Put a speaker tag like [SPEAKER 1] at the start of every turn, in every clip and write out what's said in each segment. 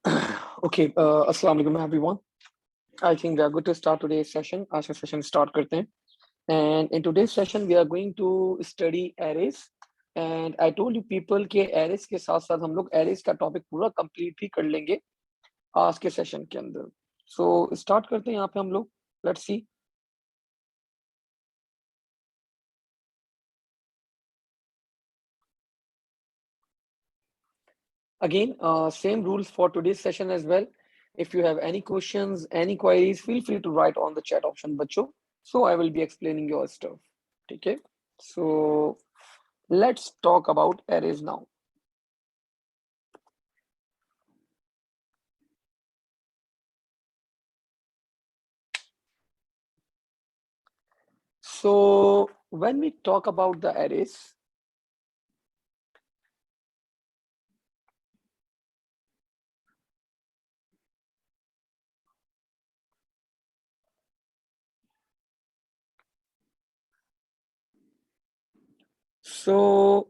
[SPEAKER 1] Okay, Assalamu alaikum everyone. I think we are good to start today's session. आज का session start करते हैं. And in today's session we are going to study arrays. And I told you people के arrays के साथ साथ हम लोग arrays का topic पूरा complete भी कर लेंगे आज के session के अंदर. So start करते हैं यहाँ पे हम लोग. Let's see. Again, same rules for today's session as well. If you have any questions, any queries, feel free to write on the chat option, बच्चों. So I will be explaining your stuff. Okay. So let's talk about arrays now. So when we talk about the arrays, so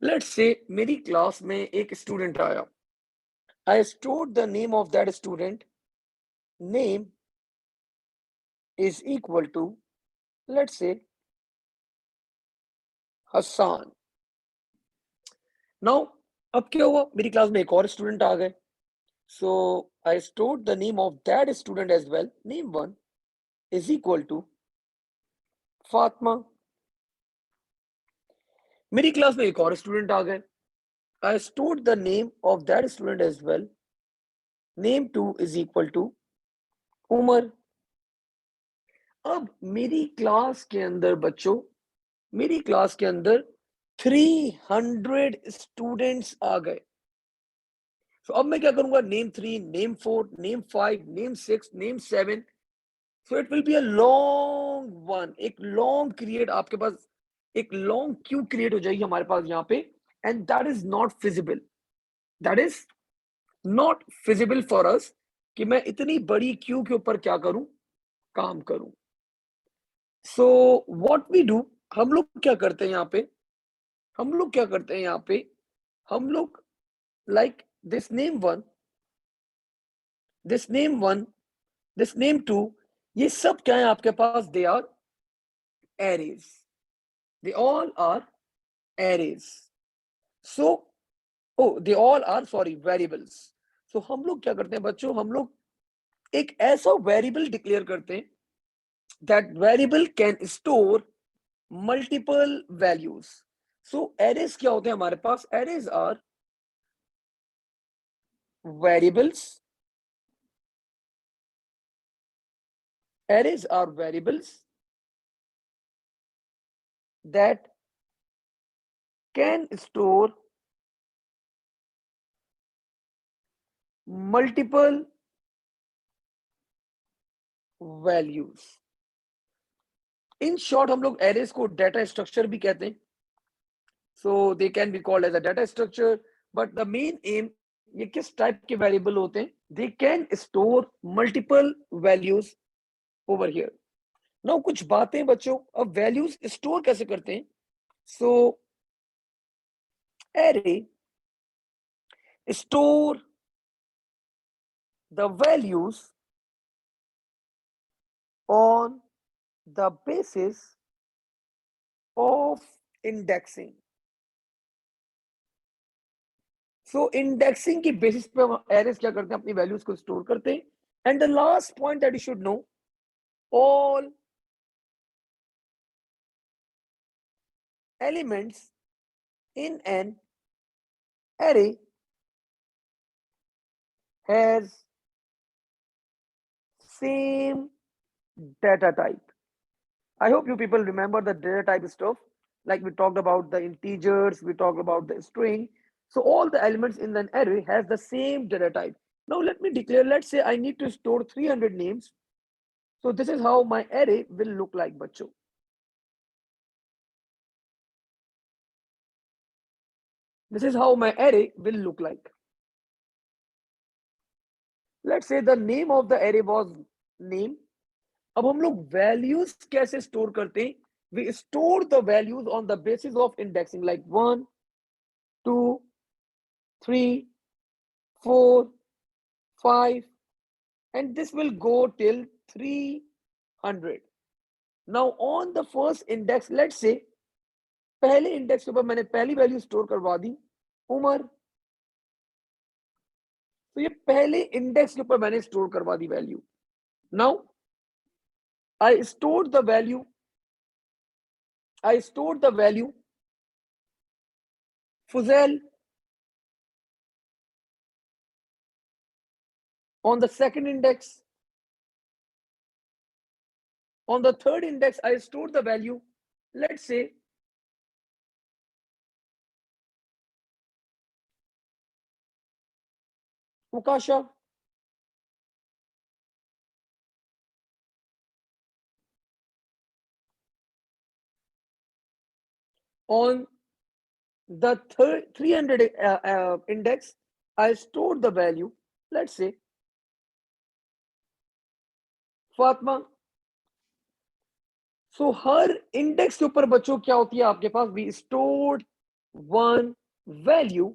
[SPEAKER 1] let's say मेरी class में एक student आया. I stored the name of that student. Name is equal to, let's say, Hassan. Now, अब क्या हुआ? मेरी class में एक और स्टूडेंट आ गए. So I stored the name of that student as well. Name 1 is equal to Fatma. मेरी class में एक और स्टूडेंट आ गए. I stored the name of that student as well. Name 2 is equal to Umar. अब मेरी class के अंदर बच्चों, मेरी क्लास के अंदर 300 स्टूडेंट्स आ गए. तो अब मैं क्या करूंगा? Name 3, name 4, name 5, name 6, name 7. So it will be a long one. एक लॉन्ग क्रिएट आपके पास, एक लॉन्ग क्यू क्रिएट हो जाएगी हमारे पास यहाँ पे. And that is not feasible. That is not feasible for us कि मैं इतनी बड़ी क्यू के ऊपर क्या करूं, काम करूं. सो व्हाट वी डू, हम लोग क्या करते हैं यहाँ पे, हम लोग क्या करते हैं यहाँ पे, हम लोग like this name 1, this name 1, this name 2, ये सब क्या है आपके पास? They are arrays. They all are arrays. So they all are sorry variables. So हम लोग क्या करते हैं बच्चों, हम लोग एक ऐसा वेरिएबल डिक्लेयर करते हैं that variable can store multiple values. So arrays क्या होते हैं हमारे पास? Arrays are variables. Arrays are variables that can store multiple values. In short, हम लोग arrays को data structure भी कहते हैं. So they can be called as a data structure. But the main aim, ये किस type के variable होते हैं? They can store multiple values over here. Now कुछ बातें बच्चों, अब values store कैसे करते हैं? So array store the values on the basis of indexing. So indexing की basis पे हम arrays क्या करते हैं? अपनी values को store करते हैं. And the last point that you should know, all elements in an array has same data type. I hope you people remember the data type stuff. Like we talked about the integers, we talked about the string. So all the elements in an array has the same data type. Now let me declare, let's say I need to store 300 names. So this is how my array will look like, बच्चों. This is how my array will look like. Let's say the name of the array was name. अब हम लोग values कैसे store करते हैं? we store the values on the basis of indexing like 1, 2, 3, 4, 5, and this will go till 300. Now on the first index, let's say पहले index के ऊपर मैंने पहली वैल्यू स्टोर करवा दी उमर, तो ये पहले इंडेक्स के ऊपर मैंने स्टोर करवा दी value. Now I store the value Fuzel on the second index. On the third index, I stored the value, let's say Ukasha. On the 300 index, I stored the value, let's say Fatma. So her index के ऊपर बच्चों क्या होती है आपके पास, we stored one value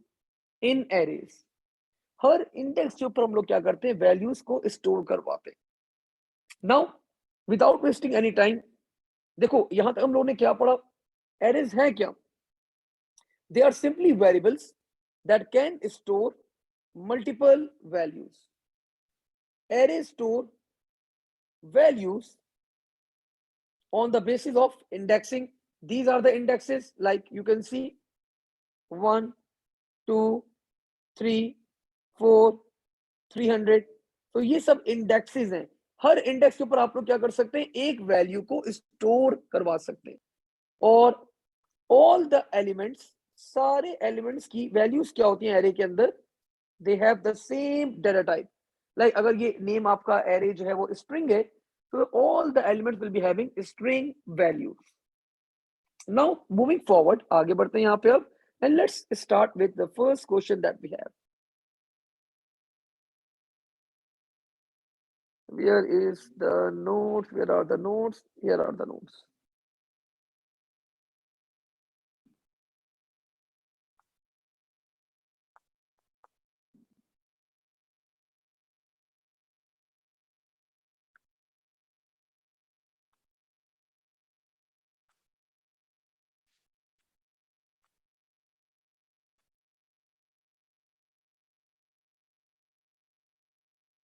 [SPEAKER 1] in arrays. Her index के ऊपर हम लोग क्या करते हैं, वैल्यूज को स्टोर करवाते हैं. Now without wasting any time, देखो यहां तक हम लोगों ने क्या पढ़ा, एरेज है क्या, they are simply variables that can store multiple values. Arrays store values on the basis of indexing. These are the indexes, like you can see 1, 2, 3, 4, 300. तो ये सब इंडेक्सेस हैं. हर इंडेक्स के ऊपर आप लोग क्या कर सकते हैं, एक वैल्यू को स्टोर करवा सकते हैं. और ऑल द एलिमेंट्स, सारे एलिमेंट्स की वैल्यूज क्या होती हैं एरे के अंदर, they have the same data type. Like अगर ये नेम आपका एरे जो है वो स्ट्रिंग है, तो all the elements will be having string values. Now moving forward, आगे बढ़ते हैं यहाँ पे अब, and let's start with the first question that we have. Where is the notes? Where are the notes? Here are the notes.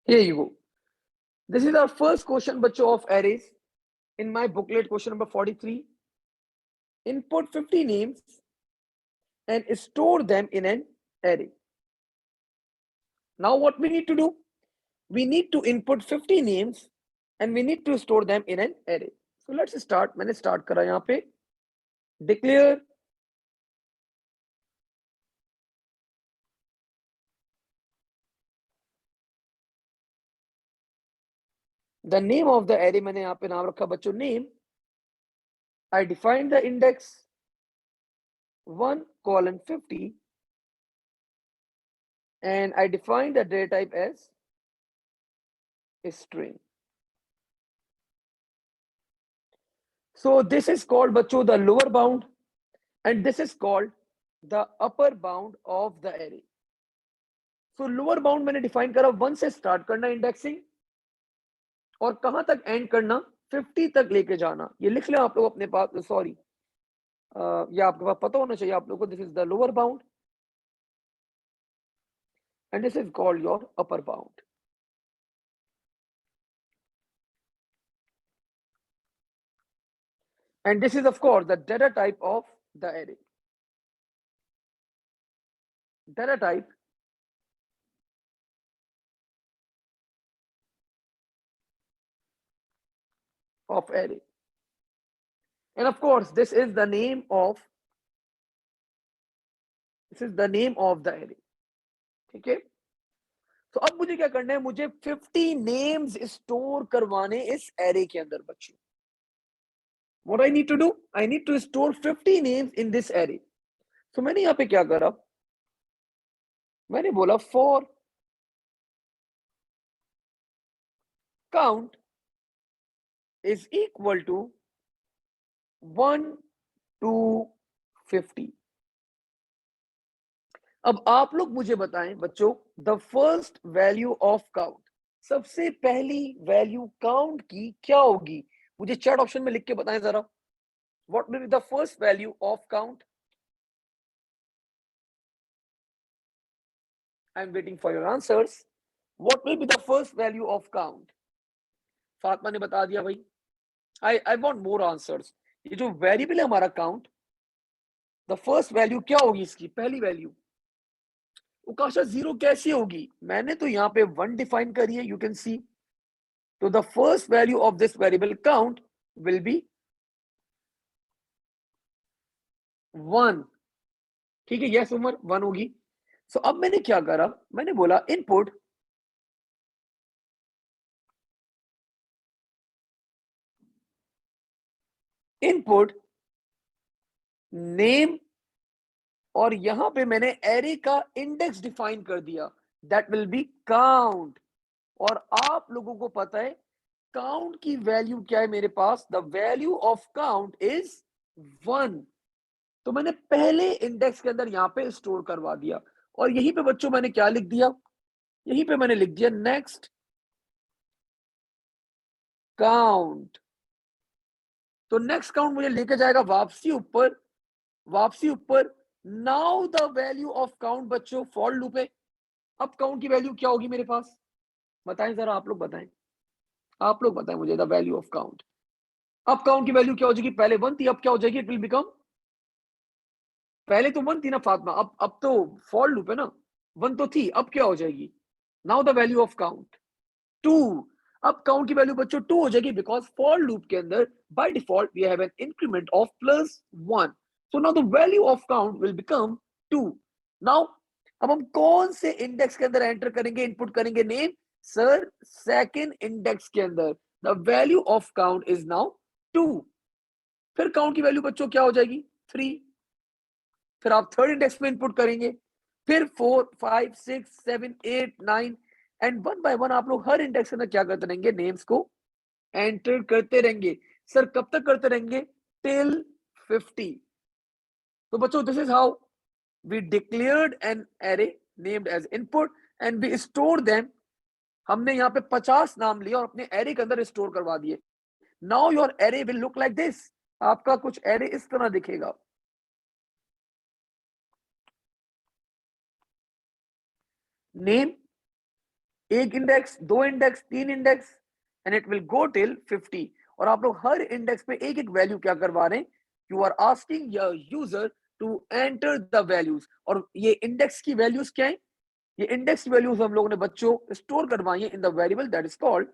[SPEAKER 1] Here you go. This is our first question, bachcho, of arrays. In my booklet, question number 43. Input 50 names and store them in an array. Now what we need to do? We need to input 50 names and we need to store them in an array. So let's start. मैंने start करा यहाँ पे. Declare the name of the array. मैंने यहाँ पे नाम रखा बच्चों name. I define the index 1:50 and I define the data type as a string. So this is called bachcho the lower bound and this is called the upper bound of the array. So lower bound मैंने define करा 1 से start करना indexing और कहां तक end करना, 50 तक लेके जाना. ये लिख लें आप लोग अपने पास, सॉरी ये आपके पास पता होना चाहिए आप लोगों को. This is the lower bound and this is called your upper bound. And this is of course the data type of the array. Data type of array. And of course this is the name of the array. ठीक है. तो अब मुझे क्या करना है, मुझे 50 names store करवाने इस एरे के अंदर बच्चों. What I need to do? I need to store 50 names in this array. So मैंने यहाँ पे क्या करा, मैंने बोला for count is equal to 1 to 50। अब आप लोग मुझे बताएं बच्चों, the first value of count, सबसे पहली वैल्यू काउंट की क्या होगी? मुझे चैट ऑप्शन में लिख के बताएं जरा, what will be the first value of count? I am waiting for your answers. What will be the first value of count? Fatima ने बता दिया भाई। I want more answers. ये जो वेरिएबल है हमारा काउंट, द फर्स्ट वैल्यू क्या होगी इसकी, पहली वैल्यू? उकाशा जीरो कैसी होगी? मैंने तो यहाँ पे 1 डिफाइन करी है, यू कैन सी। तो the first value of this variable count will be 1। ठीक है, यस उमर, 1 होगी। सो अब मैंने क्या करा, मैंने बोला इनपुट इनपुट नेम, और यहां पे मैंने एरे का इंडेक्स डिफाइन कर दिया, दैट विल बी काउंट। और आप लोगों को पता है काउंट की वैल्यू क्या है मेरे पास? The value of count is 1। तो मैंने पहले इंडेक्स के अंदर यहां पे स्टोर करवा दिया, और यहीं पे बच्चों मैंने क्या लिख दिया? यहीं पे मैंने लिख दिया नेक्स्ट काउंट। तो नेक्स्ट काउंट मुझे लेके जाएगा वापसी ऊपर, वापसी ऊपर। Now the value of count बच्चों फॉर लूप है। अब काउंट की वैल्यू क्या होगी मेरे पास? बताएं जरा, आप लोग बताएं, आप लोग बताएं मुझे द वैल्यू ऑफ काउंट। अब काउंट की वैल्यू क्या हो जाएगी? पहले 1 थी, अब क्या हो जाएगी? इट विल बिकम, पहले तो 1 थी ना फातिमा, अब तो फॉर लूप है ना, 1 तो थी, अब क्या हो जाएगी? Now the value of count 2। अब काउंट की वैल्यू बच्चों 2 हो जाएगी, बिकॉज फॉर लूप के अंदर by default we have an increment of +1। So now the value of count will become 2। Now अब हम कौन से इंडेक्स के अंदर एंटर करेंगे, इनपुट करेंगे नेम? सर सेकंड इंडेक्स के अंदर the value of count is now 2। फिर काउंट की वैल्यू बच्चों क्या हो जाएगी? 3। फिर आप थर्ड इंडेक्स में इनपुट करेंगे, फिर 4 5 6 7 8 9, एंड वन बाय वन आप लोग हर इंडेक्स के अंदर क्या करते रहेंगे? नेम्स को एंटर करते रहेंगे। सर कब तक करते रहेंगे? टिल 50। तो बच्चों this is how we declared an array named as input and we store them. हमने यहाँ पे 50 नाम लिया और अपने एरे के अंदर स्टोर करवा दिए। Now your array will look like this. आपका कुछ एरे इस तरह दिखेगा। नेम, एक इंडेक्स, दो इंडेक्स, तीन index, and it will go till 50। और आप लोग हर इंडेक्स पे एक एक वैल्यू क्या करवा रहे हैं? You are asking your user to enter the values. और ये इंडेक्स की वैल्यूज क्या है? ये इंडेक्स वैल्यूज हम लोगों ने बच्चों स्टोर करवाई है in the variable that is called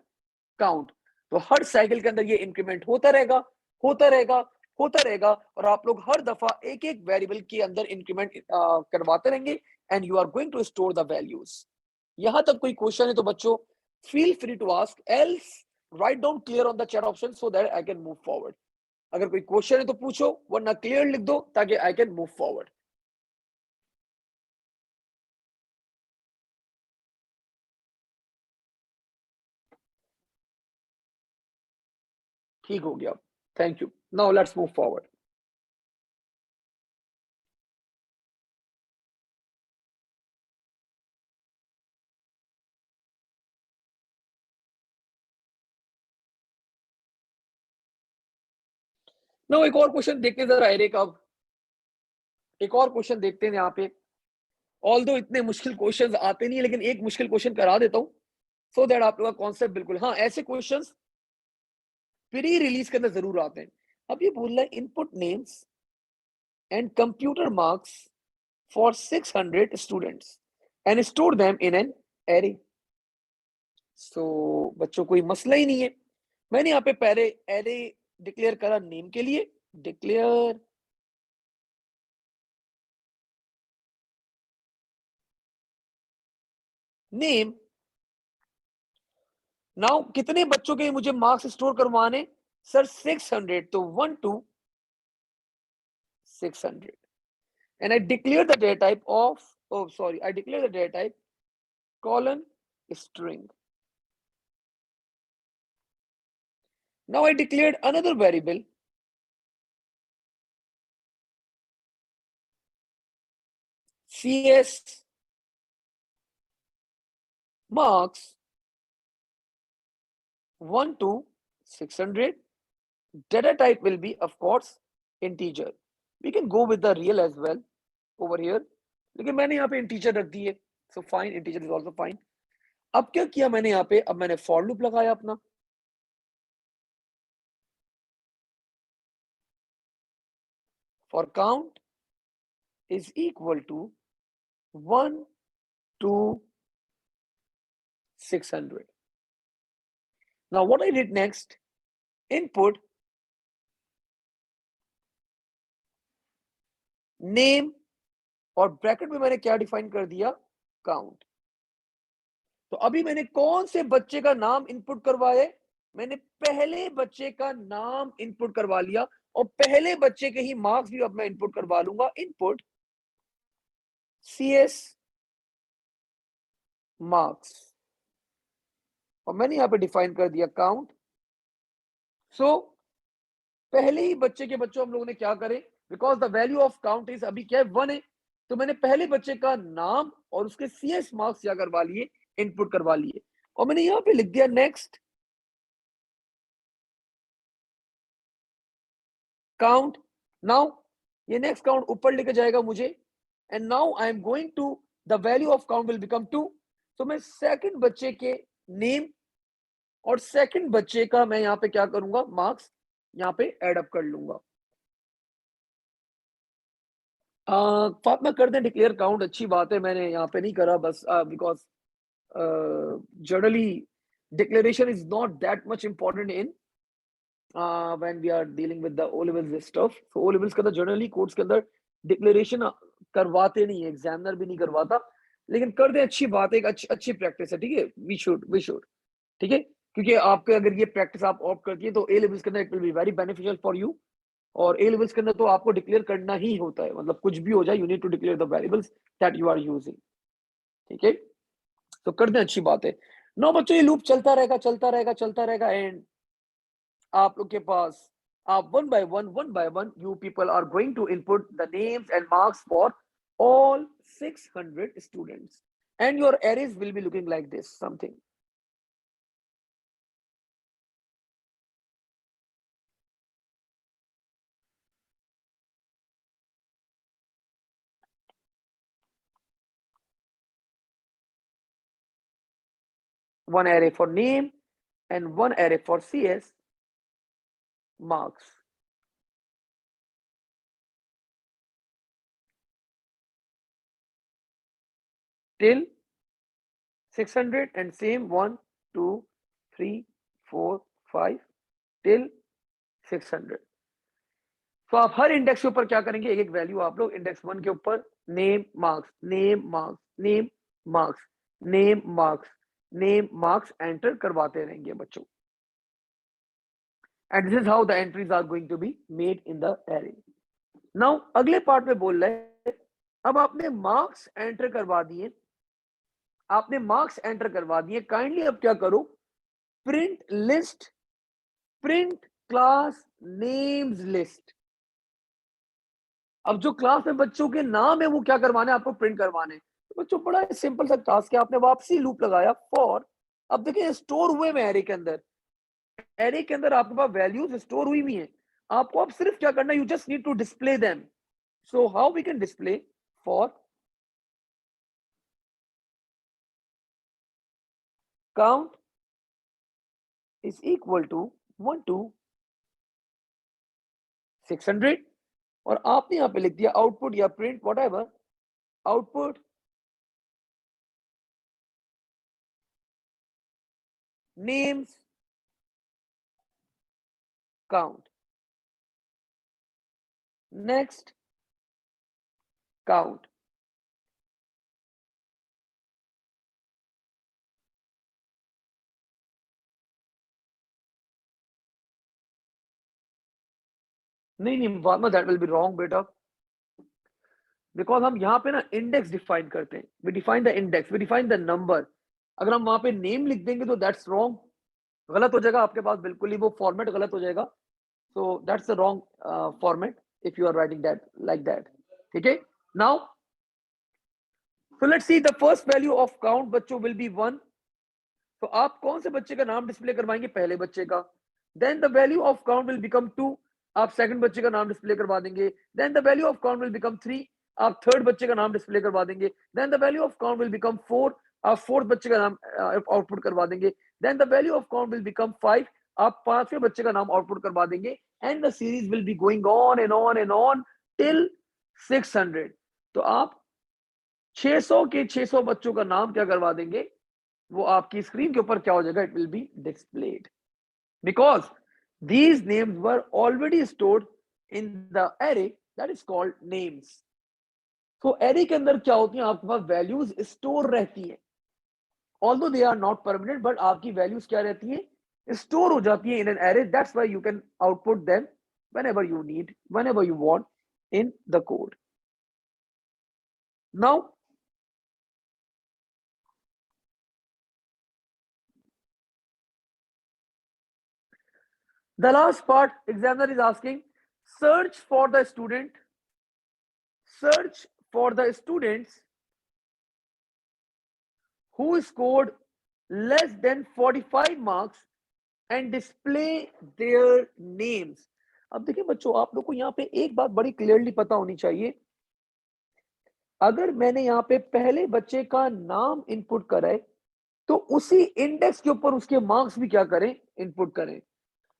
[SPEAKER 1] count. तो हर साइकिल के अंदर ये इंक्रीमेंट होता रहेगा, होता रहेगा, होता रहेगा, और आप लोग हर दफा एक एक वेरिएबल के अंदर इंक्रीमेंट करवाते रहेंगे, and you are going to store the values. यहां तक कोई क्वेश्चन है तो बच्चों feel free to ask, else write down clear on the chat option so that I can move forward. अगर कोई क्वेश्चन है तो पूछो, वरना क्लियर लिख दो ताकि आई कैन मूव फॉरवर्ड। ठीक हो गया, thank you. Now let's move forward. Now एक और क्वेश्चन देखते हैं जरा एरे का। अब एक और क्वेश्चन देखते हैं यहाँ पे। ऑल दो इतने मुश्किल क्वेश्चंस आते नहीं है, लेकिन एक मुश्किल क्वेश्चन करा देता हूँ सो दैट आप लोग का कॉन्सेप्ट बिल्कुल, हाँ ऐसे क्वेश्चंस प्री रिलीज के अंदर जरूर आते हैं। अब ये बोल रहा है input names and computer marks for 600 students and store them in an array. So बच्चों कोई मसला ही नहीं है। मैंने यहाँ पे पहले एरे डिक्लेयर करा नेम के लिए, डिक्लेयर नेम। नाउ कितने बच्चों के मुझे मार्क्स स्टोर करवाने? सर 600, तो 1 to 600, and I declare the data type of, oh sorry, I declare the data type colon string. Now I declared another variable CS marks 1 to 600. Data type will be, of course, integer. We can go with the real as well over here. लेकिन मैंने यहाँ पे integer रख दी है, so fine, integer is also fine. अब क्या किया मैंने यहाँ पे, अब मैंने for loop लगाया अपना. For count is equal to 1 to 600. Now what I did next, input name और ब्रैकेट में मैंने क्या डिफाइन कर दिया, काउंट. तो अभी मैंने कौन से बच्चे का नाम इनपुट करवाए, मैंने पहले बच्चे का नाम इनपुट करवा लिया और पहले बच्चे के ही मार्क्स भी अब मैं इनपुट करवा लूंगा. इनपुट CS मार्क्स और मैंने यहां पे डिफाइन कर दिया काउंट. सो पहले ही बच्चे के बच्चों हम लोगों ने क्या करें, because the value of count is अभी क्या है 1 है, तो मैंने पहले बच्चे का नाम और उसके CS मार्क्स क्या करवा लिए, इनपुट करवा लिए. और मैंने यहां पे लिख दिया नेक्स्ट काउंट. नाउ ये नेक्स्ट काउंट ऊपर लेके जाएगा मुझे, and now I am going to the value of count will become 2. तो मैं सेकंड बच्चे के नेम और सेकंड बच्चे का मैं यहाँ पे क्या करूंगा, मार्क्स यहाँ पे एड अप कर लूंगा. फातिमा कर दें डिक्लेयर काउंट, अच्छी बात है, मैंने यहाँ पे नहीं करा बस because generally declaration is not that much important in when we are dealing with the O levels stuff. So O levels के अंदर जनरली कोर्स के अंदर डिक्लेरेशन करवाते नहीं है, एग्जामिनर भी नहीं करवाता, लेकिन कर दे अच्छी बात है, एक अच्छी प्रैक्टिस है. ठीक है, वी शुड ठीक है, क्योंकि आपके अगर ये प्रैक्टिस आप ऑप्ट करती है तो ए लेवल्स के अंदर it will be very beneficial for you. और ए लेवल्स के अंदर तो आपको डिक्लेयर करना ही होता है, मतलब कुछ भी हो जाए you need to declare the variables that you are using. ठीक है, तो कर दे अच्छी बात है. नो बच्चों ये लूप चलता रहेगा एंड आप लोग के पास आप one by one you people are going to input the names and marks for all 600 students and your arrays will be looking like this something. One array for name and one array for CS marks. Till 600 and same 1 2 3 4 5 till 600. तो आप हर index के ऊपर क्या करेंगे, एक एक value आप लोग इंडेक्स 1 के ऊपर name marks name marks name marks name marks name marks enter करवाते रहेंगे बच्चों. And this is how the entries are going to be made in the array. Now अगले पार्ट में बोल रहे हैं, अब आपने मार्क्स एंटर करवा दिए, आपने मार्क्स एंटर करवा दिए, काइंडली अब क्या करो, print list print class names list. अब जो क्लास में बच्चों के नाम है वो क्या करवाने, आपको प्रिंट करवाने. तो बच्चों बड़ा सिंपल सा टास्क है, आपने वापसी लूप लगाया फॉर. अब देखिए स्टोर हुए में एरे के अंदर, एरे के अंदर आपके पास वैल्यूज स्टोर हुई भी हैं, आपको अब सिर्फ क्या करना, you just need to display them. So how we can display, for count is equal to 1 to 600 और आपने यहां पे लिख दिया आउटपुट या print whatever, output names count. Next count. नहीं Fatima that will be wrong बेटा, बिकॉज हम यहाँ पे ना इंडेक्स डिफाइन करते हैं, we define the index, we define the number. अगर हम वहां पे नेम लिख देंगे तो दैट्स रॉन्ग, गलत हो जाएगा आपके पास, बिल्कुल ही वो फॉर्मेट गलत हो जाएगा. So that's the wrong format if you are writing that like that. ठीक है, now So let's see the first value of count बच्चों will be 1. तो आप कौन से बच्चे का नाम डिस्प्ले करवाएंगे? पहले बच्चे का. Then the value of count will become 2. आप सेकंड बच्चे का नाम डिस्प्ले करवा देंगे. Then the value of count will become 3. आप थर्ड बच्चे का नाम डिस्प्ले करवा देंगे. Then the value of count will become 4. आप फोर्थ बच्चे का नाम आउटपुट करवा देंगे. Then the value of count will become 5. आप पांचवें बच्चे का नाम आउटपुट करवा देंगे. And the series will be going on and on and on till 600. तो आप 600 के 600 बच्चों का नाम क्या करवा देंगे? वो आपकी स्क्रीन के ऊपर क्या हो जाएगा? It will be displayed because these names were already stored in the array that is called names. तो एरे के अंदर क्या होती है? आपके पास वैल्यूज स्टोर रहती हैं. Although they are not permanent, but आपकी वैल्यूज क्या रहती हैं? स्टोर हो जाती है in an array. That's why you can output them whenever you need, whenever you want in the code. Now the last part, examiner is asking, search for the student, search for the students who scored less than 45 marks and display their names. अब देखिए बच्चों, आप लोग को यहाँ पे एक बात बड़ी क्लियरली पता होनी चाहिए. अगर मैंने यहाँ पे पहले बच्चे का नाम इनपुट करा है, तो उसी इंडेक्स के ऊपर उसके मार्क्स भी क्या करें? इनपुट करें.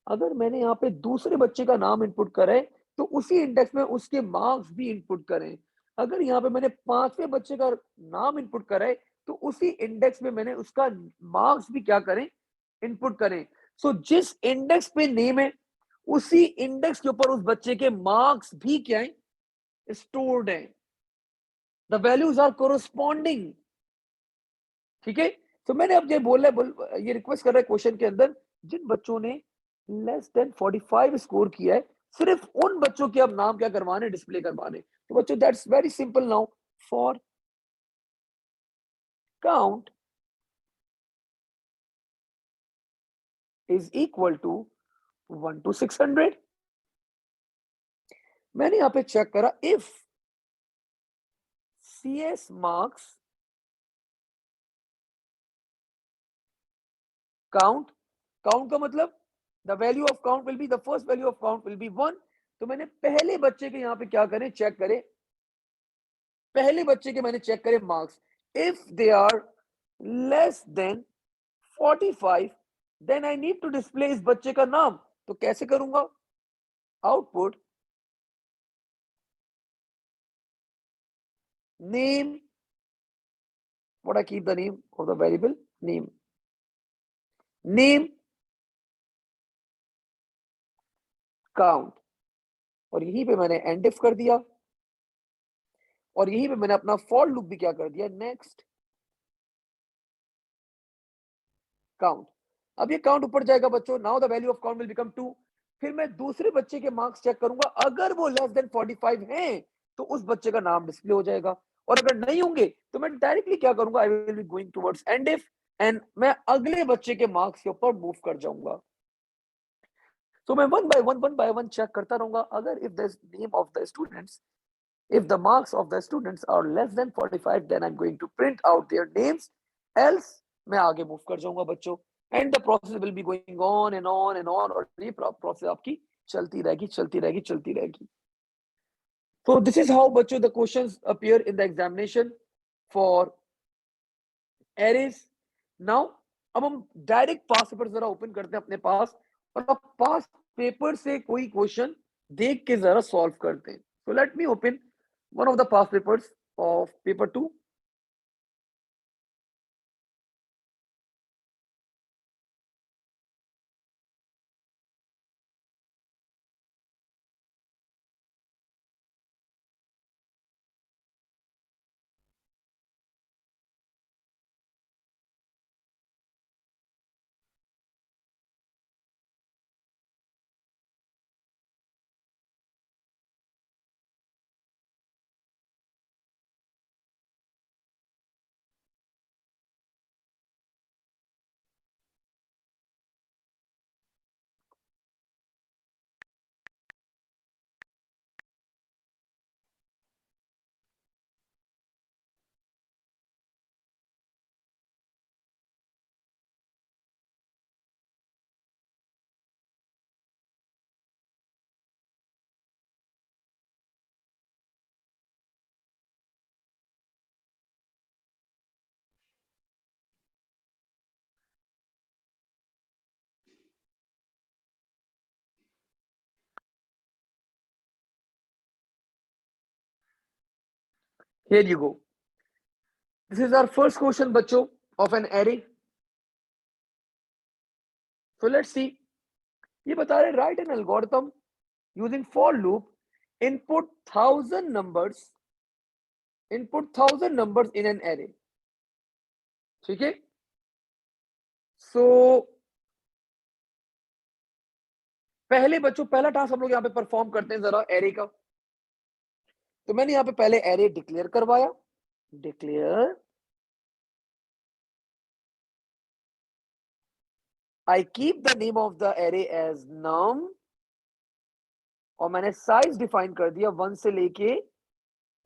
[SPEAKER 1] अगर मैंने यहाँ पे दूसरे बच्चे का नाम इनपुट करा है, तो उसी इंडेक्स में उसके मार्क्स भी इनपुट करें. अगर यहाँ पे मैंने पांचवें बच्चे का नाम इनपुट करा है, तो उसी इंडेक्स में मैंने उसका मार्क्स भी क्या करें? इनपुट करें. सो जिस इंडेक्स पे नेम है, उसी इंडेक्स के ऊपर उस बच्चे के मार्क्स भी क्या है? स्टोर्ड है. The values are corresponding. ठीक है. तो मैंने अब ये ये रिक्वेस्ट कर रहा है क्वेश्चन के अंदर, जिन बच्चों ने लेस देन 45 स्कोर किया है, सिर्फ उन बच्चों के अब नाम क्या करवाने? डिस्प्ले करवाने. तो बच्चों that's very simple. Now for count is equal to 1 to 600. मैंने यहां पे चेक करा, if CS marks count, count का मतलब the value of count will be, the first value of count will be 1. तो मैंने पहले बच्चे के यहाँ पे क्या करें? चेक करें. पहले बच्चे के मैंने चेक करे marks. If they are less than 45, then I need to display इस बच्चे का नाम. तो कैसे करूंगा? Output name. What I keep the name of the variable? Name. Name count. और यहीं पे मैंने एंड इफ कर दिया, और यहीं पे मैंने अपना फॉर लूप भी क्या कर दिया? Next count. अब ये काउंट ऊपर जाएगा बच्चों. Now the value of count will become 2. फिर मैं दूसरे बच्चे के मार्क्स चेक करूंगा. अगर वो लेस देन 45 हैं, तो उस बच्चे का नाम डिस्प्ले हो जाएगा. और अगर नहीं होंगे, तो मैं डायरेक्टली क्या करूंगा? I will be going towards and if, and मैं अगले बच्चे के मार्क्स के ऊपर मूव कर जाऊंगा. तो मैं वन बाय वन चेक करता रहूंगा. अगर if the name of the students, if the marks of the students are less than 45, then I'm going to print out their names. Else मैं आगे मूव कर जाऊंगा बच्चों. And the process will be going on and on and on. और ये process आपकी चलती रहेगी, चलती रहेगी, चलती रहेगी. So this is how बच्चों the questions appear in the examination for arrays. Now अब हम डायरेक्ट पास पेपर जरा ओपन करते हैं अपने पास, और अब पास पेपर से कोई क्वेश्चन देख के जरा सॉल्व करते हैं. So let me open one of the past papers of paper 2. Here you go. This is our first question, बच्चों, of an array. So let's see. ये बता रहे write an algorithm using for loop, input 1000 numbers in an array. ठीक है. So पहले बच्चों पहला task हम लोग यहाँ पे परफॉर्म करते हैं जरा एरे का. तो मैंने यहाँ पे पहले एरे डिक्लेयर करवाया. Declare I keep the name of the array as num और मैंने साइज डिफाइन कर दिया 1 से लेके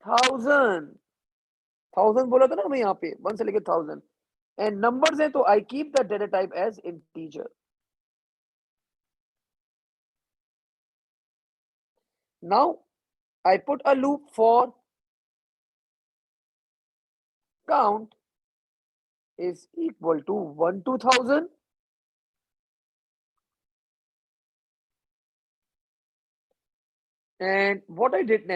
[SPEAKER 1] 1000 बोला था ना हमें यहाँ पे 1 से लेके 1000 एंड नंबर्स है तो I keep the data type as integer. Now I put a loop for count is equal to 1 to 1000 and what I did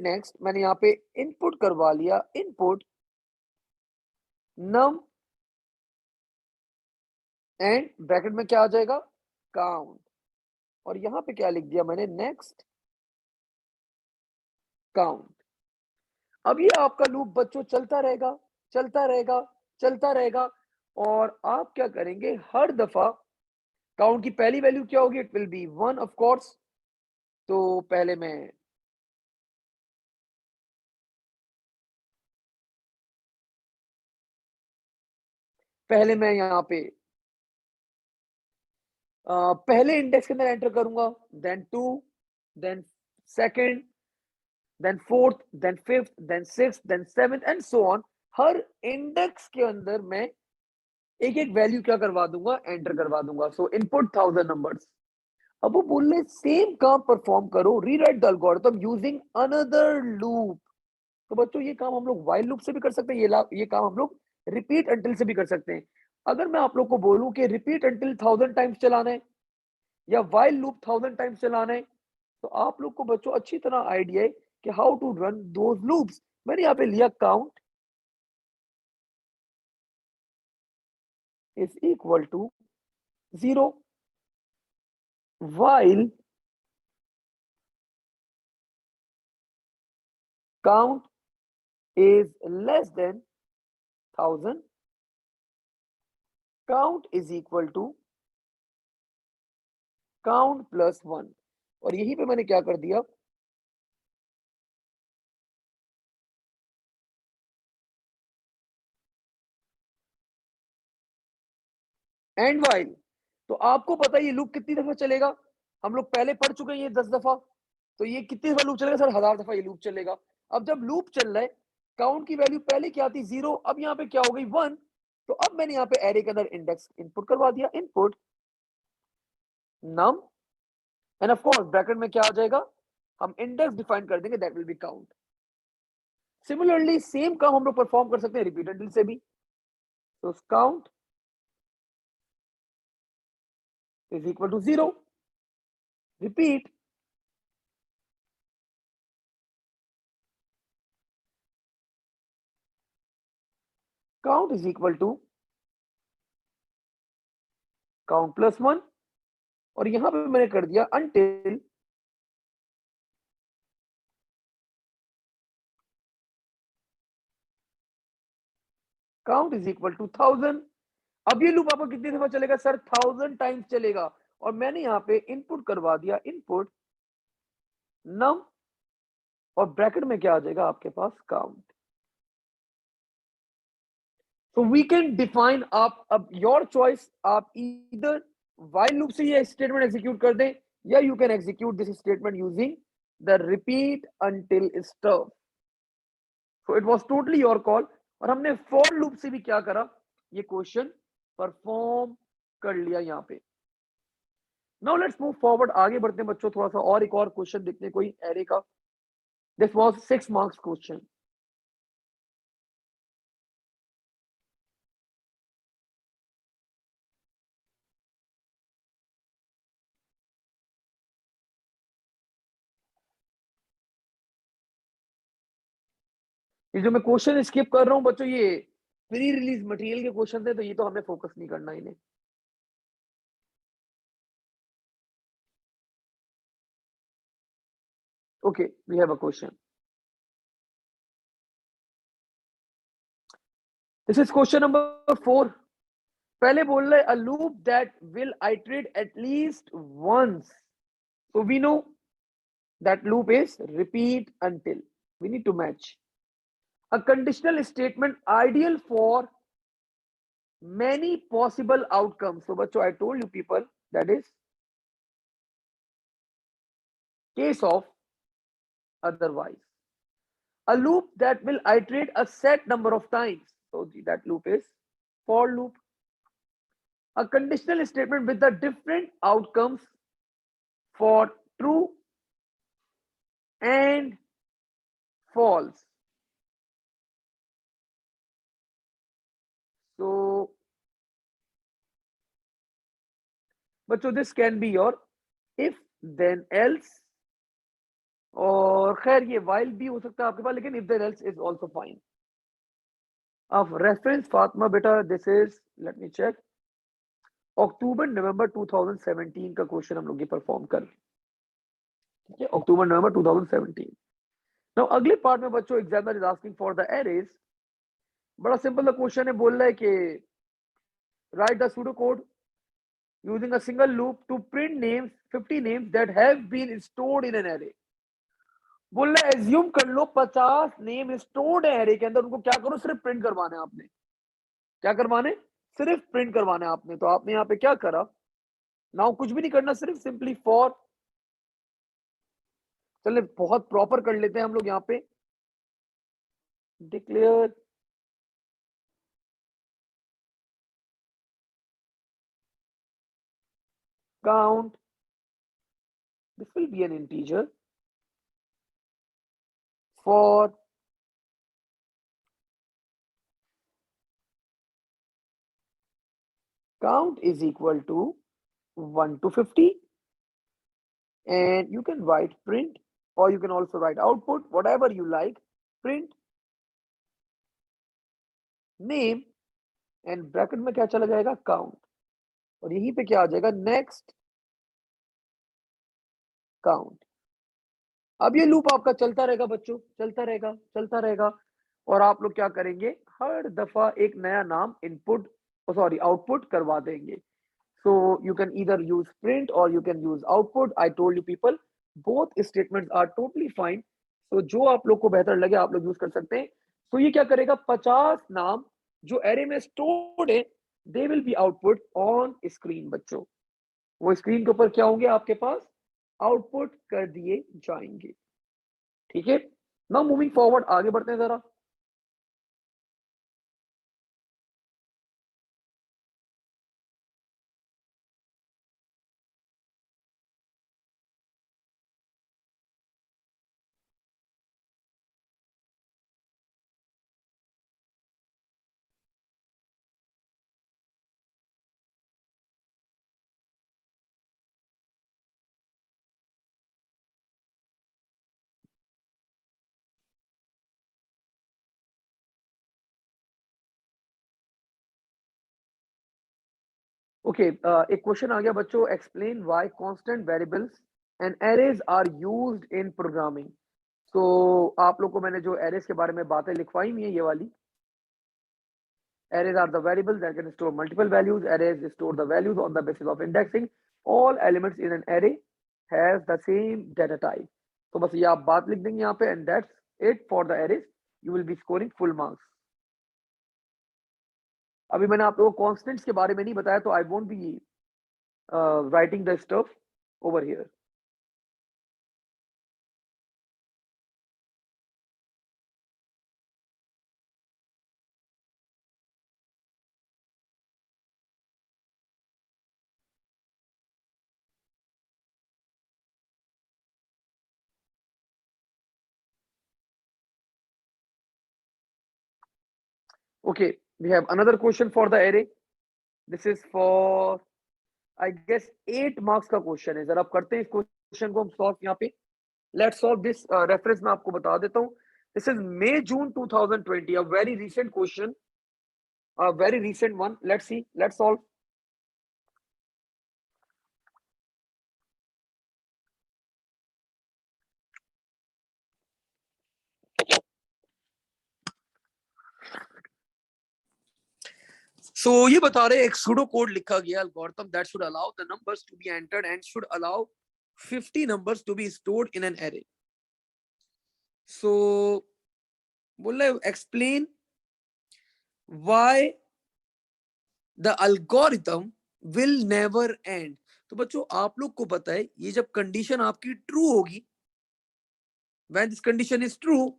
[SPEAKER 1] next मैंने यहाँ पे इनपुट करवा लिया. इनपुट नम एंड ब्रैकेट में क्या आ जाएगा काउंट और यहां पे क्या लिख दिया मैंने नेक्स्ट काउंट. अब ये आपका लूप बच्चों चलता रहेगा चलता रहेगा चलता रहेगा और आप क्या करेंगे हर दफा काउंट की पहली वैल्यू क्या होगी it will be 1 of course. तो पहले मैं यहाँ पे पहले इंडेक्स के अंदर एंटर करूंगा then 2 then second then fourth then fifth then sixth then seventh and so on. हर इंडेक्स के अंदर मैं एक एक वैल्यू क्या करवा दूंगा एंटर करवा दूंगा. सो इनपुट 1000 नंबर्स. अब वो बोल रहे सेम काम परफॉर्म करो rewrite the algorithm using another loop. तो बच्चों ये काम हम लोग व्हाइल लूप से भी कर सकते हैं. ये काम हम लोग रिपीट अंटिल से भी कर सकते हैं. अगर मैं आप लोग को बोलूं कि रिपीट अंटिल 1000 टाइम्स चलाना है या व्हाइल लूप 1000 टाइम्स चलाना है तो आप लोग को बच्चों अच्छी तरह आइडिया है कि how to run those loops. मैंने यहाँ पे लिया count is equal to 0 while count is less than 1000 count is equal to count plus 1. और यहीं पे मैंने क्या कर दिया एंड while. तो आपको पता है ये लूप कितनी दफा चलेगा. हम लोग पहले पढ़ चुके हैं ये 10 दफा. तो ये कितनी दफा लूप चलेगा सर 1000 दफा ये लूप चलेगा. अब जब लूप चल रहा है काउंट की वैल्यू पहले क्या थी 0 अब यहाँ पे क्या हो गई 1. तो अब मैंने यहाँ पे एरे के अंदर इंडेक्स इनपुट करवा दिया. Input num end of course bracket में क्या आ जाएगा हम इंडेक्स डिफाइन कर देंगे that will B count. Similarly same काम हम लोग परफॉर्म कर सकते हैं रिपीट अंटिल से भी. तो count is equal to 0 repeat count is equal to count plus 1 और यहां पे मैंने कर दिया until count is equal to 1000. अब ये लूप आपको कितनी दफा चलेगा सर 1000 टाइम्स चलेगा. और मैंने यहाँ पे इनपुट करवा दिया इनपुट नम और ब्रैकेट में क्या आ जाएगा आपके पास count. So we can define आप अब your choice आप either while loop से ये statement execute कर दें या you can execute this statement using the repeat until stuff. So it was totally your call. और हमने for loop से भी क्या करा ये क्वेश्चन परफॉर्म कर लिया यहाँ पे. Now let's move forward. आगे बढ़ते हैं बच्चों थोड़ा सा और एक और क्वेश्चन देखते हैं कोई एरे का. This was 6 marks question. ये जो मैं क्वेश्चन स्किप कर रहा हूँ बच्चों, ये प्री रिलीज मटेरियल के क्वेश्चन थे, तो ये तो हमें फोकस नहीं करना इन्हें। Okay, we have a question. This is question number 4। पहले बोल रहे a loop that will iterate at least once, so we know that loop is repeat until. We need to match a conditional statement ideal for many possible outcomes. So bachcho, I told you people, that is case of otherwise. A loop that will iterate a set number of times, so that loop is for loop. A conditional statement with the different outcomes for true and false. So bachcho, this can be your if then else, और खैर ये while भी हो सकता है आपके पास, लेकिन if then else is also fine. Of reference Fatima बेटा, this is, let me check, अक्टूबर नवंबर 2017 का क्वेश्चन हम लोग ये परफॉर्म कर, ठीक है, अक्टूबर नवंबर 2017। नाउ अगले पार्ट में बच्चों examiner is asking for the arrays. बड़ा सिंपल सा क्वेश्चन है, बोल रहा है कि write the pseudo code using a single loop to print names 50 names that have been stored in an array. बोल रहा है एज्यूम कर लो 50 नेम स्टोर्ड है एरे के अंदर, उनको क्या करो, सिर्फ प्रिंट करवाने हैं आपने। क्या करवाने? सिर्फ प्रिंट करवाने हैं आपने। तो आपने यहाँ पे क्या करा, नाउ कुछ भी नहीं करना, सिर्फ सिंपली फॉर, चलिए बहुत प्रॉपर कर लेते हैं हम लोग यहाँ पे, declare count, this will be an integer, for count is equal to 1 to 50, and you can write print, or you can also write output, whatever you like, print name, and bracket में क्या चला जाएगा, count, और यहीं पे क्या आ जाएगा, next count। अब ये लूप आपका चलता रहेगा बच्चों, चलता रहेगा, चलता रहेगा, और आप लोग क्या करेंगे, हर दफा एक नया नाम इनपुट, सॉरी आउटपुट करवा देंगे। So you can either use print or you can use output. I told you people, both statements are totally fine. So जो आप लोग को बेहतर लगे आप लोग यूज कर सकते हैं। तो ये क्या करेगा, 50 नाम जो एरे में स्टोर्ड है, they will be output on screen बच्चों। वो स्क्रीन के ऊपर क्या होंगे, आपके पास आउटपुट कर दिए जाएंगे। ठीक है, नाउ मूविंग फॉरवर्ड, आगे बढ़ते हैं जरा। ओके, एक क्वेश्चन आ गया बच्चों, explain why constant variables and arrays are used in programming. तो आप लोग को मैंने जो एरेज के बारे में बातें लिखवाई हुई है, ये वाली, arrays are the variables that can store multiple values. Arrays store the values on the basis of indexing. All elements in an array has the same data type. तो बस ये आप बात लिख देंगे यहाँ पे, and that's it for the arrays. You will be scoring full marks. अभी मैंने आप लोगों को कांस्टेंट्स के बारे में नहीं बताया, तो I won't be writing the stuff over here. Okay, we have another question for the array. This is for, I guess, 8 marks का क्वेश्चन है। जरा आप करते हैं इस क्वेश्चन को हम सॉल्व यहाँ पे। Let's solve this. रेफरेंस मैं आपको बता देता हूँ। This is May June 2020, a very recent question, a very recent one. Let's see, let's solve. So ये बता रहे एक pseudo code लिखा गया algorithm that should allow the numbers to be entered and should allow 50 numbers to be stored in an array. So बोल रहे explain why the algorithm will never end. तो बच्चों आप लोग को पता है ये जब कंडीशन आपकी ट्रू होगी, when this condition is true,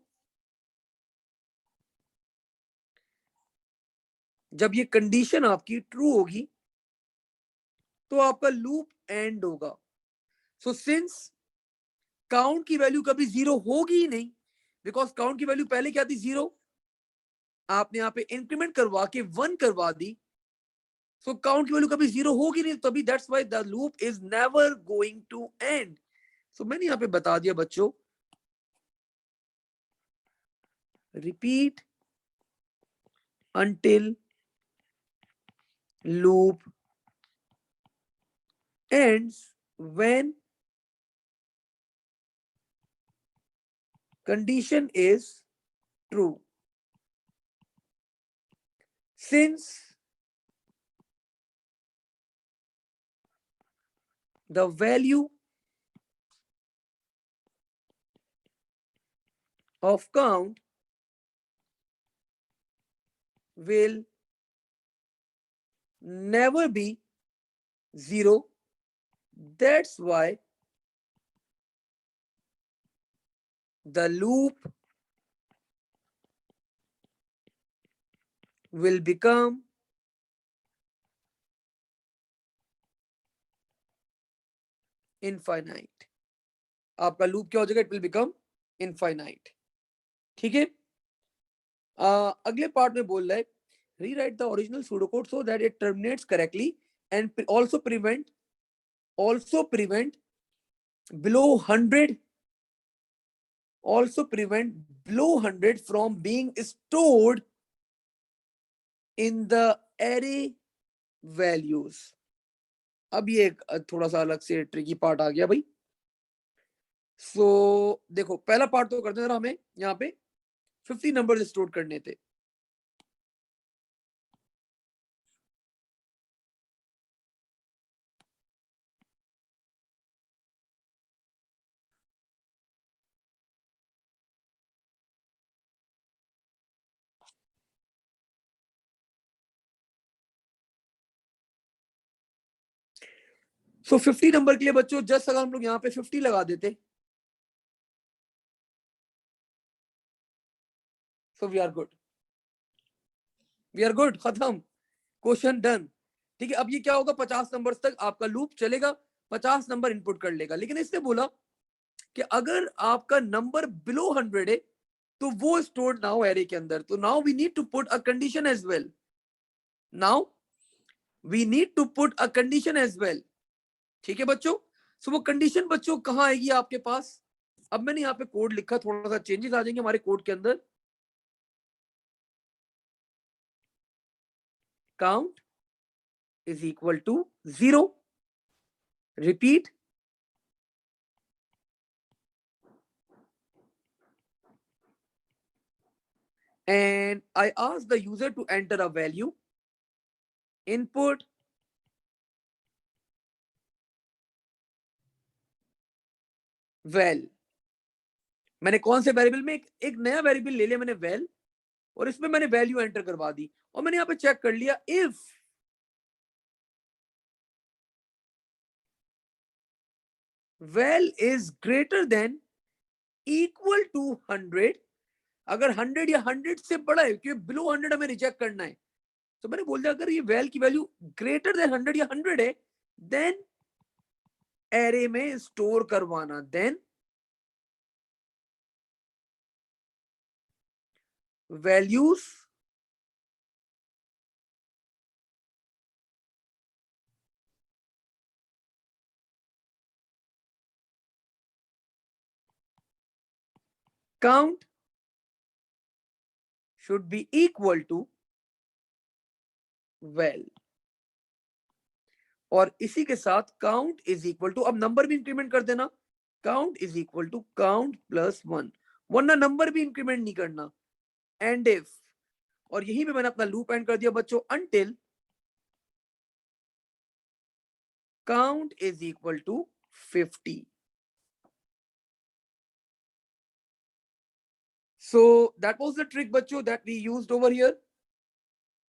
[SPEAKER 1] जब ये कंडीशन आपकी ट्रू होगी तो आपका लूप एंड होगा. सो सिंस काउंट की वैल्यू कभी जीरो होगी ही नहीं, बिकॉज काउंट की वैल्यू पहले क्या थी, जीरो. आपने यहाँ पे इंक्रीमेंट करवा के 1 करवा दी, सो काउंट की वैल्यू कभी जीरो होगी नहीं, तभी that's why the loop is never going to end. So मैंने यहाँ पे बता दिया बच्चों, repeat until loop ends when condition is true. Since the value of count will never be zero, that's why the loop will become infinite. आपका loop क्या हो जाएगा, इट विल बिकम इनफाइनाइट. ठीक है. अगले पार्ट में बोल रहा है rewrite the original pseudocode so that it terminates correctly and also prevent below 100 from being stored in the array values. अब ये एक थोड़ा सा अलग से ट्रिकी पार्ट आ गया भाई. सो देखो पहला पार्ट तो करते हैं, हमें यहाँ पे 50 नंबर स्टोर करने थे. सो 50 नंबर के लिए बच्चों जस्ट अगर हम लोग यहाँ पे 50 लगा देते, सो वी आर गुड, खत्म, क्वेश्चन डन. ठीक है. अब ये क्या होगा, 50 नंबर तक आपका लूप चलेगा, 50 नंबर इनपुट कर लेगा. लेकिन इसने बोला कि अगर आपका नंबर बिलो 100 है तो वो स्टोर्ड नाउ एरे के अंदर. तो now we need to put a condition as well. ठीक है बच्चों. सो वो कंडीशन बच्चों कहां आएगी आपके पास. अब मैंने यहाँ पे कोड लिखा, थोड़ा सा चेंजेस आ जाएंगे हमारे कोड के अंदर. Count is equal to 0, repeat and I ask the user to enter a value, input val. मैंने कौन से वेरिएबल में एक नया वेरिएबल ले लिया मैंने val, और इसमें मैंने वैल्यू एंटर करवा दी, और मैंने यहाँ पे चेक कर लिया if val is greater than equal to 100. अगर 100 या 100 से बड़ा है, क्योंकि बिलो 100 हमें रिजेक्ट करना है, तो मैंने बोल दिया अगर ये वैल की वैल्यू ग्रेटर देन 100 या 100 है, देन एरे में स्टोर करवाना. Then values count should be equal to well, और इसी के साथ count is equal to, अब नंबर भी इंक्रीमेंट कर देना, count is equal to count plus 1, वरना नंबर भी इंक्रीमेंट नहीं करना, and if, और यहीं पे मैंने अपना लूप एंड कर दिया बच्चों, until count is equal to 50. So that was the trick बच्चों that we used over here.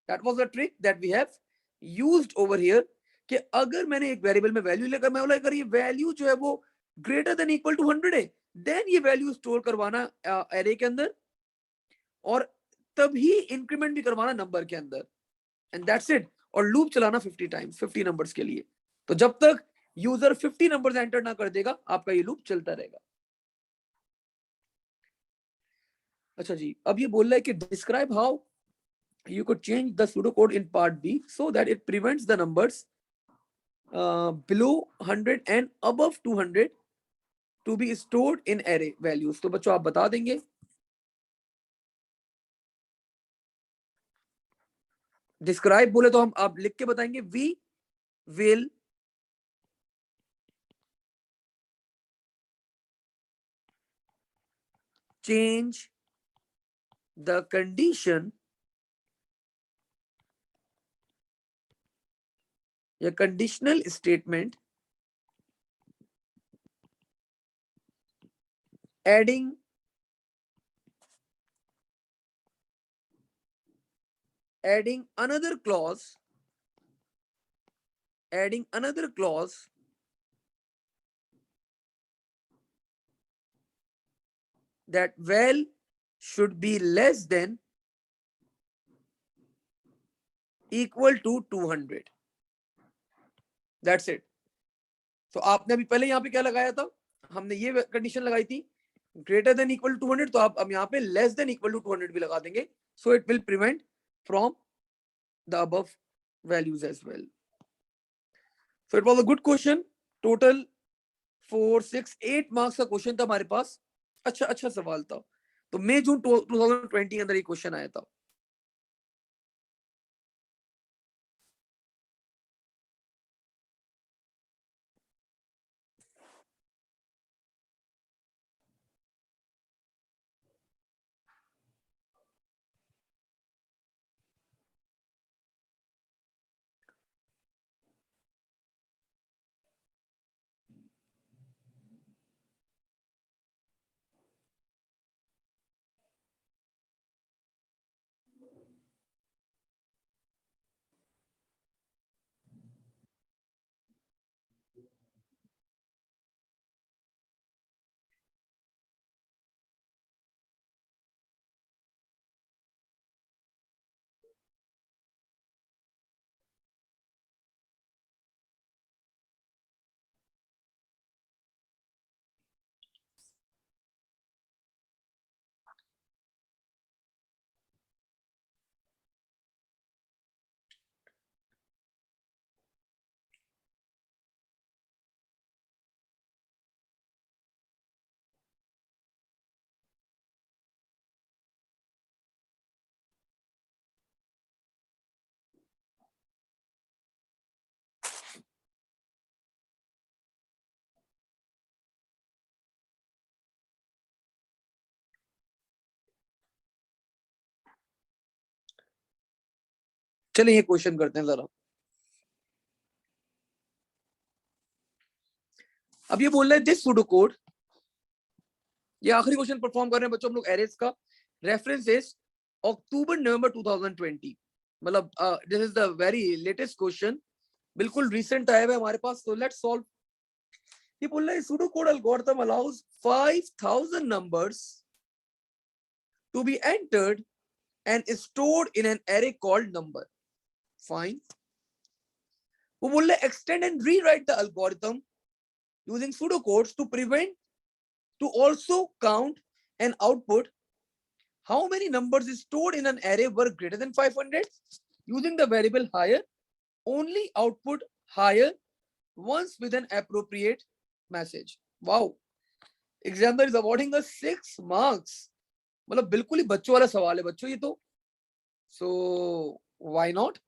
[SPEAKER 1] That was the trick that we have used over here कि अगर मैंने एक वेरिएबल में वैल्यू लेकर, मैं बोला अगर ये वैल्यू जो है वो ग्रेटर देन इक्वल टू 100 है, देन ये वैल्यू स्टोर करवाना एरे के अंदर, और तभी इंक्रीमेंट भी करवाना नंबर के अंदर, एंड दैट्स इट, और लूप चलाना 50 टाइम्स 50 नंबर्स के लिए। तो जब तक यूजर 50 नंबर्स एंटर ना कर देगा आपका ये लूप चलता रहेगा। अच्छा जी, अब ये बोल रहा है कि describe how you could change the pseudocode in part B so that it prevents the numbers below 100 and above 200 to be stored in array values। तो बच्चों आप बता देंगे। डिस्क्राइब बोले तो हम आप लिख के बताएंगे, we will change the condition या conditional statement adding another clause that val should be less than equal to 200। That's it। तो आपने अभी पहले यहाँ पे क्या लगाया था, हमने ये कंडीशन लगाई थी ग्रेटर देन इक्वल टू 200, तो आप अब यहाँ पे लेस देन इक्वल टू 200 भी लगा देंगे, so it will prevent from the above values as well. So it was a good question, total 4 6 8 marks का क्वेश्चन था हमारे पास। अच्छा सवाल था। तो मई जून 2020 के अंदर ये क्वेश्चन आया था। चलिए ये क्वेश्चन करते हैं जरा। अब ये बोल रहे हैं दिस सूडो कोड, ये आखिरी क्वेश्चन परफॉर्म कर रहे हैं बच्चों हम लोग एरेस का। रेफरेंस इज अक्टूबर नवंबर 2020, मतलब this is the very latest question, बिल्कुल रिसेंट आया है हमारे पास। तो लेट्स सॉल्व। ये बोल रहा है pseudo code algorithm allows 5000 numbers to be entered and stored in an array called number। Fine। वो बोल रहे extend and rewrite the algorithm using pseudocodes to prevent to also count and output how many numbers is stored in an array were greater than 500 using the variable higher, only output higher once with an appropriate message। Wow, examiner is awarding us 6 marks। मतलब बिल्कुल ही बच्चों वाला सवाल है बच्चों ये तो। So why not?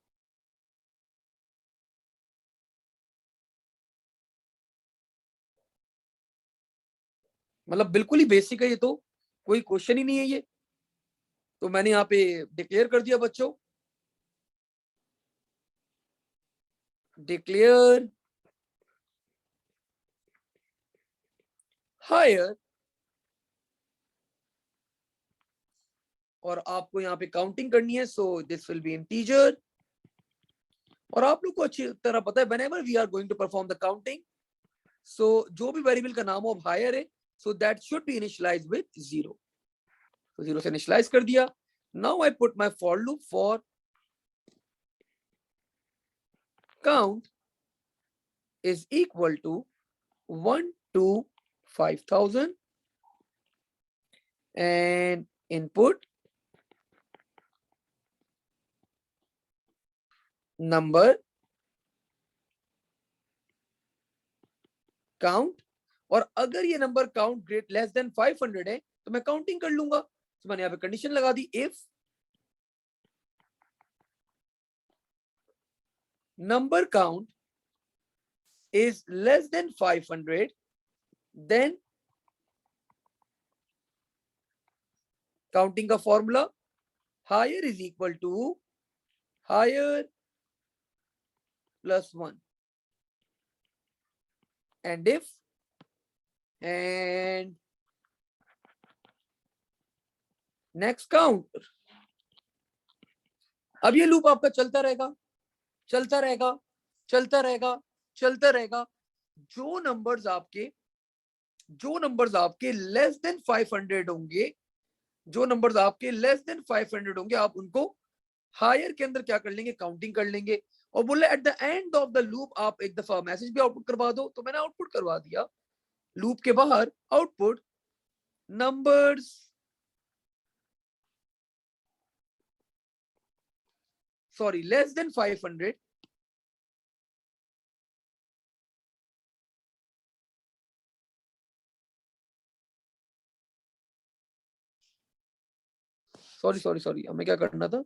[SPEAKER 1] मतलब बिल्कुल ही बेसिक है ये, तो कोई क्वेश्चन ही नहीं है ये। तो मैंने यहाँ पे डिक्लेयर कर दिया बच्चों, डिक्लेयर हायर, और आपको यहाँ पे काउंटिंग करनी है, so this will be integer. और आप लोग को अच्छी तरह पता है whenever we are going to perform the counting, so जो भी वेरिएबल का नाम हो हायर है, so that should be initialized with 0। तो 0 से इनिशियलाइज कर दिया। Now I put my for loop for count is equal to 1 to 5000 and input number काउंट। और अगर ये number count great less than 500 है तो मैं काउंटिंग कर लूंगा। तो मैंने यहाँ पे कंडीशन लगा दी, if number count is less than 500 then counting का formula higher is equal to higher plus 1 and if end next count. अब ये लूप आपका चलता रहेगा, चलता रहेगा, चलता रहेगा, चलता रहेगा। जो नंबर्स आपके लेस देन 500 होंगे, जो नंबर्स आपके लेस देन 500 होंगे, आप उनको हायर के अंदर क्या कर लेंगे, काउंटिंग कर लेंगे। और बोले at the end of the loop आप एक दफा मैसेज भी आउटपुट करवा दो। तो मैंने आउटपुट करवा दिया लूप के बाहर, output numbers sorry less than 500 sorry हमें क्या करना था,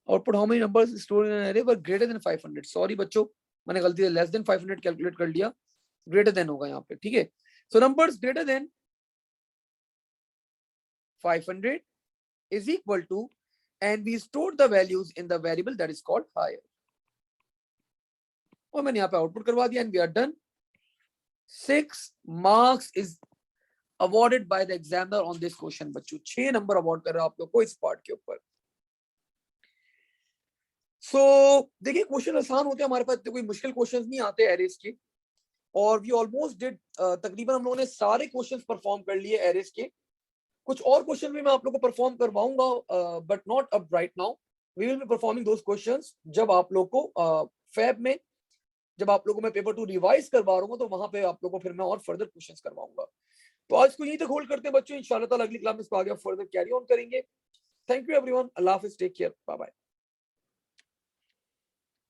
[SPEAKER 1] output how many numbers stored in N अरे वर ग्रेटर देन 500। सॉरी बच्चों, मैंने गलती से लेस देन 500 कैलकुलेट कर लिया, ग्रेटर देन होगा यहाँ पे, ठीक है। So numbers greater than 500 is equal to, and we stored the values in the variable that is called higher। और मैंने यहाँ पे आउटपुट करवा दिया, and we are done। 6 marks is awarded by the examiner on this question। बच्चों 6 number award कर रहा हूं आप लोग को इस पार्ट के ऊपर। सो देखिए क्वेश्चन आसान होते हैं हमारे पास, कोई मुश्किल क्वेश्चंस नहीं आते एरेस के। और वी ऑलमोस्ट डिड, तकरीबन हम लोगों ने सारे क्वेश्चंस परफॉर्म कर लिए एरेस के। कुछ और क्वेश्चन भी मैं आप लोग को परफॉर्म करवाऊंगा, बट नॉट अब right now. We will be performing those questions जब आप लोग को फेब में, जब आप लोगों को मैं पेपर 2 रिवाइज करवा रहा हूँ, तो वहां पे आप लोगों को फिर मैं और फर्दर क्वेश्चंस करवाऊंगा। तो आज को यहीं तक होल्ड करते हैं बच्चों, इंशाल्लाह ताला अगली क्लास में इसको आगे फर्दर कैरी ऑन करेंगे। थैंक यू एवरीवन, अल्लाह हाफिज, टेक केयर, बाय बाय।